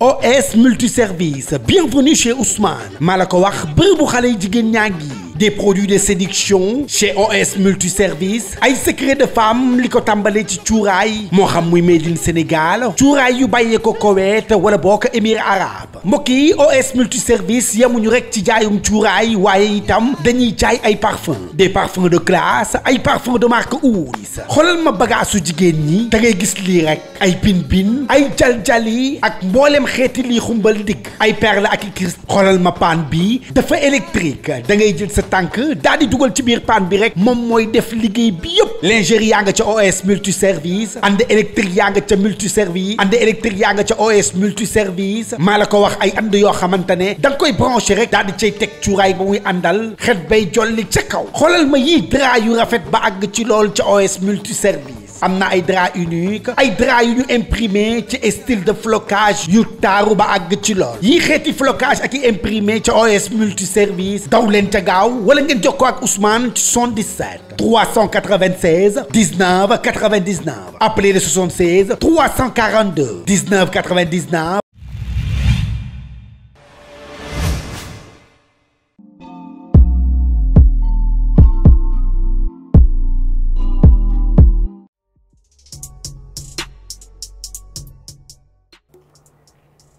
OS multiservice bienvenue chez Ousmane maa la ko wax bërëbu xale yi jigéen ñaa ngi des produits de séduction chez OS multiservice ay secret de femme li ko tàmbalee ci cuuraay moo xam muy made in Sénégal cuuraay yu bàyyee ko Koweït wala boo ko Émirats arabes mbokk yi OS multiservice yemuñu rek ci jaayum cuuraay waaye itam dañuy jaay ay parfums des parfums de classe ay parfums de marque Oud xoolal ma bagaasu jigéen ñi da ngay gis lii rek ay bin ay jaljali ak mboolem xeeti lii xumbal ndigg ay perle ak i cristal xoolal ma paan bi dafa électrique da ngay jël sa tànk daal di dugal ci biir paan bi rek moom mooy def liggéey bi yëpp lingerie yaa nga ca OS multiservice and électrique yaa nga ca multiservice and électrique yaa nga ca OS multiservice maa la ko wax ay and yoo xamante ne da nga koy branché rek daal di cay teg cuuraay ba muy àndal xet bay jolli ca kaw xoolal ma yii drap yu rafet ba àgg ci lool ca OS multiservice am na ay drap unique ay drap yu ñu imprimé ci style de flocage yu taaru ba àgg ci lool yii xeeti flocage ak i imprimé ca OS multiservice daw leen ca gaaw wala ngeen jokkoo ak Ousmane ci 77 396 19 99 appelez le 76 342 19 99.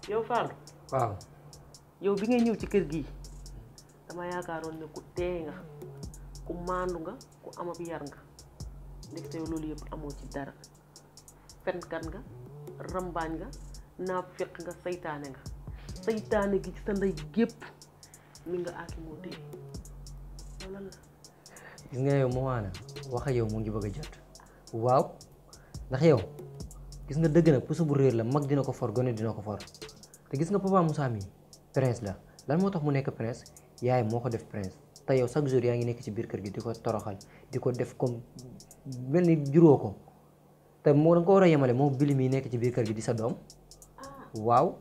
yow Fallou. waaw. yow bi ngay ñëw ci kër gi dama yaakaaroon ne ku teey nga ku maandu nga ku am ab yar nga ndekete yow loolu yëpp amoo ci dara fenkat nga rambaañ nga naafeq nga saytaane gi ci sa ndey gépp mi nga aaki moo téye yow lan la. gis nga yow Mawana wax ak yow mu ngi bëgg a jot waaw ndax yow gis nga dëgg nag puso bu réer la mag dina ko for gone dina ko for te gis nga papa Moussa mi prince la lan moo tax mu nekk prince yaay moo ko def prince te yow chaque jour yaa ngi nekk ci biir kër gi di ko toroxal di ko def comme mel ni juróo ko te moo da nga ko war a yemale moo bili mi nekk ci biir kër gi di sa doom waaw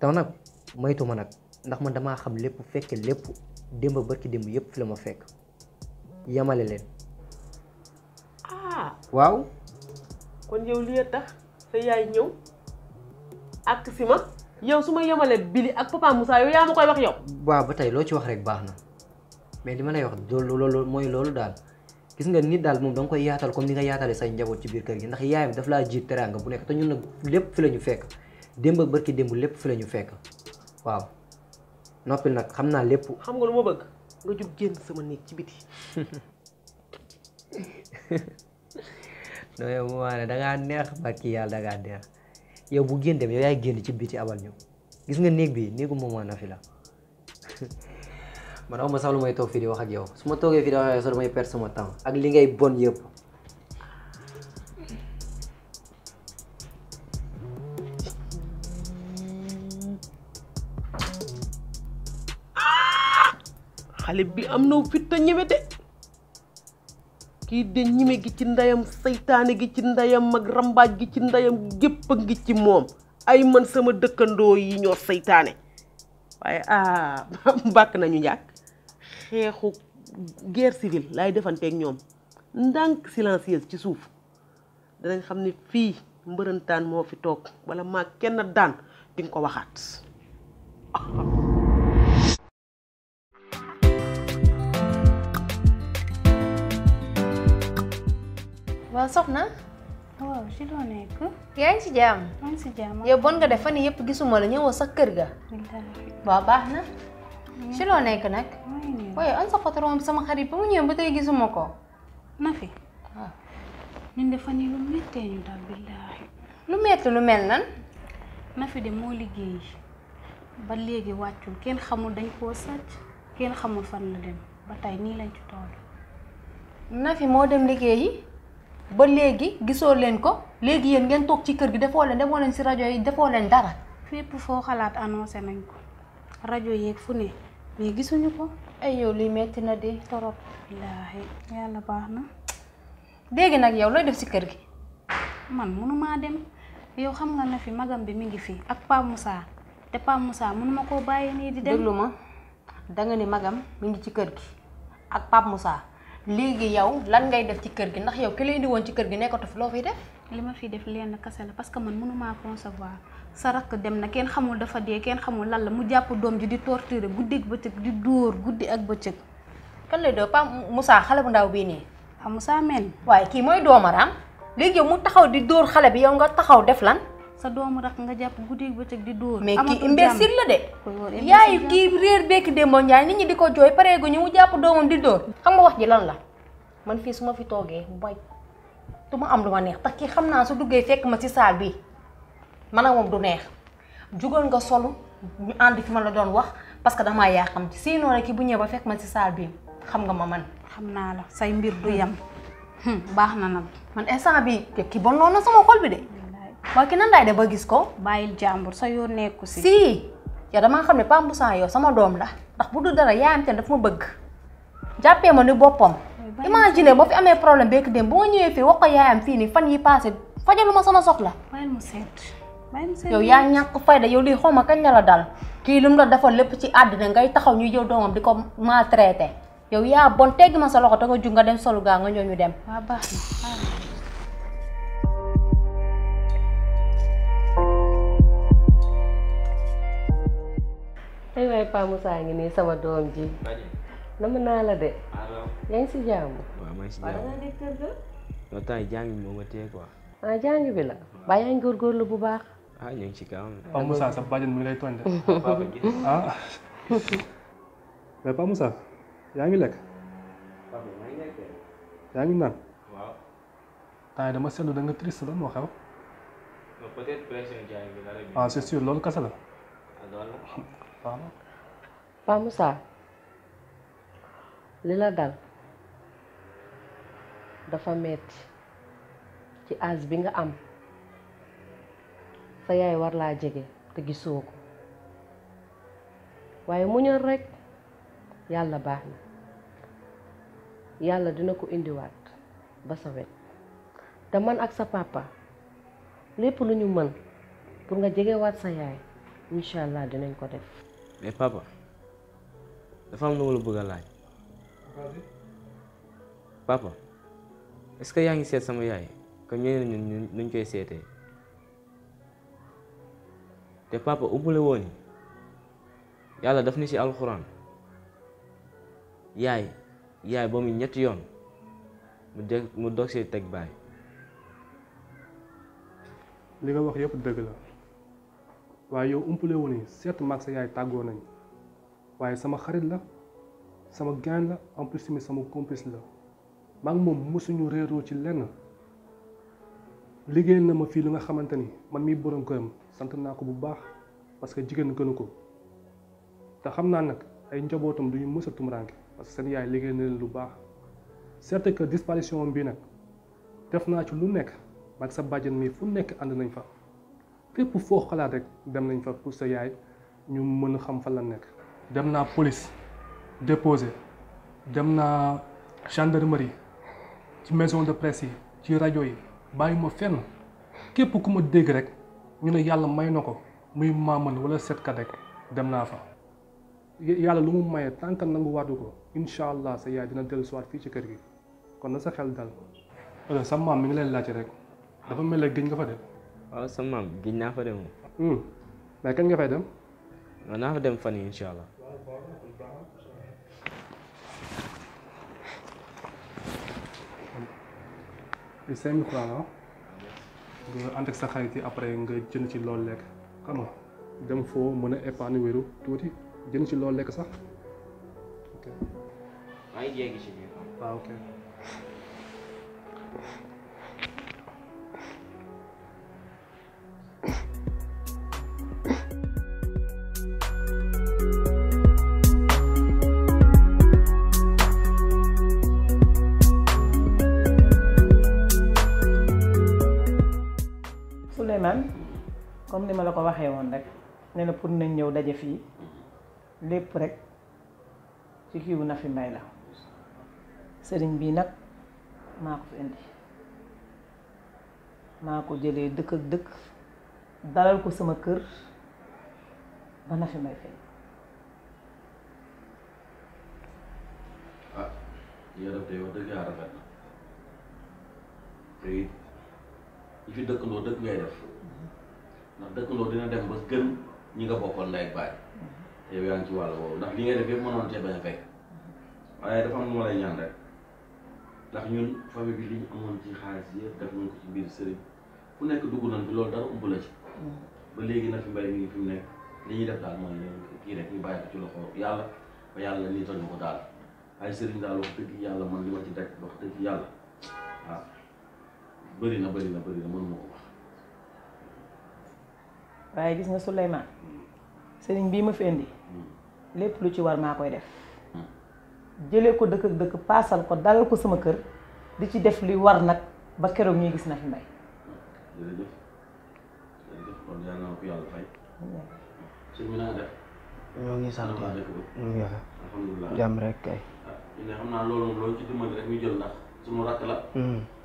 te nag moytu ma nag ndax man damaa xam lépp fekke lépp démb barki démb yépp fi la ma fekk yemale leen waaw kon yow li tax sa yaay ñëw ak si ma yow su ma yemale Billy ak papa Moussa yow yaa ma koy wax yow. waaw ba tey loo ci wax rek baax na mais li ma lay wax loolu mooy loolu daal gis nga nit daal moom da nga koy yaatal comme ni nga yaatale say njaboot ci biir kër gi ndax yaayam daf laa jiit teraanga bu nekk te ñun nag lépp fi la ñu fekk démb ak barki démb lépp fi la ñu fekk waaw noppil nag xam naa lépp. xam nga lu ma bëgg nga jug génn sama néeg ci biti. non yow Mawana dangaa neex barki yàlla dangaa neex yow bu génn dem yow yaay génn ci biti abal ñu gis nga néeg bi néegu Mawana fi la man aw ma sax lu may toog fii di wax ak yow su ma toogee fii di wax ak yow sax damay perdre sama temps ak li ngay bon yëpp. xale bi am na fit te ñeme de kii de ñime gi ci ndeyam saytaane gi ci ndeyam mag rambaaj gi ci ndeyam gépp a ngi ci moom ay man sama dëkkandoo yi ñoo saytaane waaye bàkk nañu njàkk xeexu guerre civile laay defanteeg ñoom ndànk silencieuse ci suuf danañ xam ne fii mbërëntaan moo fi toog wala maa kenn daan di nga ko waxaat. waaw soxna. waaw ci loo nekk. yaa ngi ci jàmm. maa ngi ci jàmm. yow bon nga def fan yii yëpp gisuma la ñëwoo sa kër ga. waaw baax na. ci loo nekk nag. waaye an sa patron bi sama xarit ba mu ñëwee ba tey gisuma ko. Nafi. waaw. ñun de fan yii lu méttee ñu daal billaahi. lu metti lu mel nan. Nafi de moo liggéey ba léegi wàccul kenn xamul dañ koo sàcc kenn xamul fan la dem ba tey nii lañ ci toll. Nafi moo dem liggéeyi. ba léegi gisoo leen ko léegi yéen ngeen toog ci kër gi defoo leen ci rajo yi defoo leen dara. fépp foo xalaat annoncé nañ ko rajo yeeg fu ne mais gisuñu ko. ay yow luy metti na di torop. wallaahi yàlla baax na. léegi nag yow looy def ci kër gi. man mënumaa dem yow xam nga na fi magam bi mi ngi fi ak Pape Moussa te Pape Moussa mënuma koo bàyyi nii di dem. déglu ma danga ni magam mi ngi ci kër gi ak Pape Moussa. léegi yow lan ngay def ci kër gi ndax yow ki lay indi woon ci kër gi nekkatu fi loo fiy def. li ma fi def lenn kase la parce que man mënumaa concevoir sa rakk dem na kenn xamul dafa dee kenn xamul lan la mu jàpp doom ji di torturer guddi ak bëccëg di dóor guddi ak bëccëg. kan lay doo Pa Moussa xale bu ndaw bii nii. Pa Moussa men. waaye kii mooy doomaram léegi yow mu taxaw di dóor xale bi yow nga taxaw def lan. sa doomu rakk nga jàpp guddi ak bëccëg di dóor. mais kii imbécile la de. yaayu kii réer bekki Demba Ndiaye nit ñi di ko jooy pareegu ñu mu jàpp doomam di dóor. xam nga wax ji lan la man fii su ma fi toogee mooy du ma am lu ma neex tax kii xam naa su duggee fekk ma ci saal bi man ak moom du neex jugal nga solu ñu ànd fi ma la doon wax parce que damaa yaa xam ci sinon rek ki bu ñëwee ba fekk ma ci saal bi xam nga ma man. xam naa la say mbir du yem. baax na nag. man instant bi ki bon noonu sama xol bi de. waaye ki nan daay de ba gis ko. bàyyil jàmbur sa yoon nekku si. si yow damaa xam ne Pa Moussa yow sama doom la ndax bu dul dara yaayam te daf ma bëgg jàppee ma ni boppam. imagine boo fi amee problème bekk dem bu ma ñëwee fii wax ko yaayam fii nii fan yi passé fajalu ma sama soxla. bàyyil mu seet. yow yaa ñàkk fayda yow lii xaw ma kañ la dal kii lu mu la defal lépp ci àddina ngay taxaw ñu jël doomam di ko maltraité yow yaa bon teggi ma sa loxo te nga jug nga dem solu gaa nga ñëw ñu dem. waaw baax na. ay waay Pa Moussa ngi nii sama doom ji. nama naa la de. yaa ngi si jàmm. waaw maa ngi si waaw da jàmm ngaa dégg kër ga. non temps yi jàng bi moo ma téye quoi. ah jàng bi la. ba yaa ngi góorgóorlu bu baax. ah ñu ngi ci kawam. Pa Moussa sa bàjjen mi ngi lay tooñ de. papa gis ah mais Pa Moussa yaa ngi lekk papa maa ngi nekk. yaa ngi naan waaw. temps yi dama seetlu da nga triste lan moo xew. non peut-être pression jàng bi la rek. ah c'est sûr loolu kese la. ah loolu la. waaw Pa Moussa li la dal dafa metti ci âge bi nga am sa yaay war laa jege te gisoo ko waaye muñal rekk yàlla baax na yàlla dina ko indiwaat ba sa wet te man ak sa papa lépp lu ñu mën pour nga jegewaat sa yaay incha allah dinañ ko def. mais papa dafa am lu ma la bëgg a laaj. papa est-ce que yaa ngi seet sama yaay comme ñeneen ñun nuñ koy seetee te papa ubbule woon ni yàlla daf ni ci alxuraan yaay ba mu ñetti yoon mu dog see teg baay. li nga wax yëpp dëgg la waaye yow umpale wu ni seet maag sa yaay tàggoo nañ waaye sama xarit la sama gaañ la en plus tamit sama complice la maag moom mosuñu réeroo ci lenn liggéey na ma fii lu nga xamante ni man mii borom këram sant naa ko bu baax parce que jigéen gënu ko te xam naa nag ay njabootam duñu mës a tumuraanke parce que seen yaay liggéey na leen lu baax certes que disparition bii nag def naa ci lu nekk maag sa bàjjen mii fu nekk ànd nañ fa fépp foo xalaat rek dem nañ fa pour sa yaay ñu mën a xam fa la nekk. dem naa police déposé dem naa gendarmerie ci maison de presse yi ci rajo yi bàyyi ma fenn képp ku ma dégg rek ñu ne yàlla may na ko muy maaman wala seetkat rek dem naa fa. yàlla lu mu maye tant que nangu waatu ko incha allah sa yaay dina dellu siwaat fii ci kër gi kon na sa xel dal. sa maam mi ngi leen laajte rek dafa mel ne gëj nga fa dem. waaw sa maam gis naa fa dem mais kañ nga fay dem. non naa fa dem fan yi incha allah. di 5000 francs la nga ànd ak sa xarit yi après nga jënd ci loolu lekk xam nga dem foo mën a épargne wéru tuuti jënd ci loolu lekk sax ok. maa ngi jéggi ci biir. waaw ok. Souleymane comme ni ma la ko waxee woon rek nee na pour nañ ñëw daje fii lépp rek ci kiiwu na fi mbay la sëriñ bii nag maa ko fi indi maa ko jëlee dëkk ak dëkk dalal ko sama kër ba na fi mbay feeñ. ah yow daf tey wax dëgg yàlla rafet na te it yi fi dëkkandoo dëkk ngay def ndax dëkkandoo dina dem ba gën ñi nga bokkoon ndey ak baay te yow yaa ngi ci wàll boobu ndax li ngay def yëpp mënoon cee bañ a fekk waaye dafa am lu ma lay ñaan rek ndax ñun famille bi li ñu amoon ci xaalis yëpp def nañ ko ci biir sëriñ fu nekk dugg nañ fi loolu dara umb la ci ba léegi na fi mbay mi ngi fi mu nekk li ñuy def daal mooy kii rek ñu bàyyi ko ci loxo yàlla ba yàlla niital ñu ko daal ay sëriñ daal wax dëgg yàlla man li ma ci daj wax dëgg yàlla waaw bëri na mënu ma ko wax. waaye gis nga Souleymane sëriñ bii ma fi indi lépp lu ci war maa koy def jëlee ko dëkk ak dëkk paasal ko dalal ko sama kër di ci def li war nag ba keroog ñuy gis na fi mbay. jërëjëf kon yàlla na ko yàlla fay. sëñ bi naa def. ñoo ngi sant alhamdulilah jàmm rek kay. ñu ne xam naa loolu moom loolu ci dimbali rek ñu jël ndax suñu rakk la.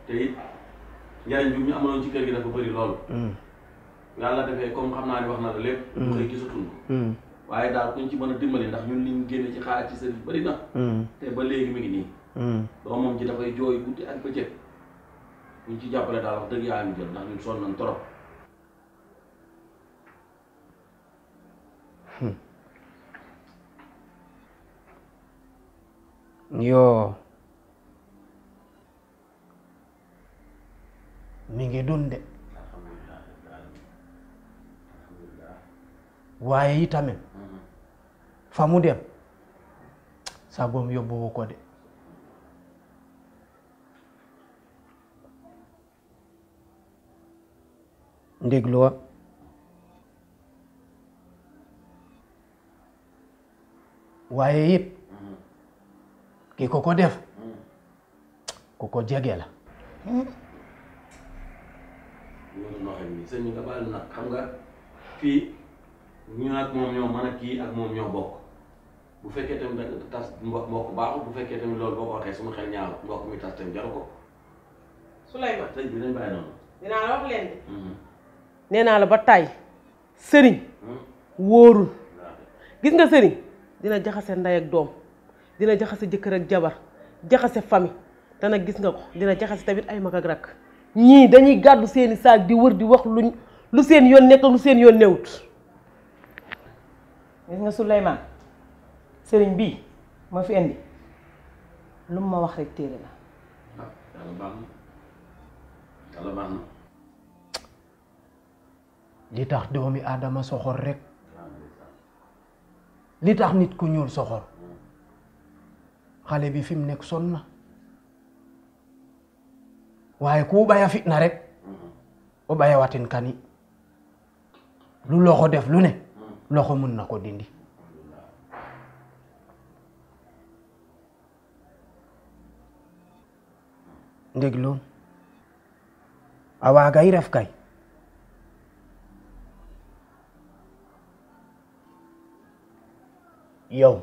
te it njariñ bi ñu amaloon ci kër gi dafa bëri loolu. yàlla defee comme xam naa ni wax na la lépp. ñu koy gisatuñ ko. waaye daal kuñ ci mën a dimbali ndax ñun liñ génne ci xaalis ci sëriñ bëri na. te ba léegi mi ngi nii. doomam ci dafay jooy guddi ak bëccëg kuñ ci jàppale daal wax dëgg yaa ngi jël ndax ñun sonn nañ trop. yoo mi ngi dunde waaye itamit fa mu dem sagoom yóbbuwu ko de ndégluwa waaye it ki ko def ku ko jege la. loolu noo xam ni sëñ bi nga baal nag xam nga fii ñu nag moom ñoo mën a kii ak moom ñoo bokk bu fekkee tamit da tas mbokk baaxul bu fekkee tamit loolu boo ko waxee suñu xel ñaaw mbokk mi tas tamit jaru ko. Souleymane sëñ bi dañ bàyyi noonu. dinaa la wax leen de. nee naa la ba tàyyi sëriñ wóorul gis nga sëriñ dina jaxase ndey ak doom dina jaxase jëkkër ak jabar jaxase famille te nag gis nga ko dina jaxase tamit ay mag ak rakk ñii dañuy gàddu seeni saag di wër di wax lu seen yoon nekk lu seen yoon newut. gis nga Souleymane sëriñ bii ma fi indi lu mu ma wax rek téere la. yàlla baax na yàlla baax na. li tax doomi aadama soxor rek li tax nit ku ñuul soxor xale bi fi mu nekk sonn na waaye ku baya fitna rek o baya watin kani lu loxo def lu ne loxo mun na ko dindi ndéglu a waagay ref kay yow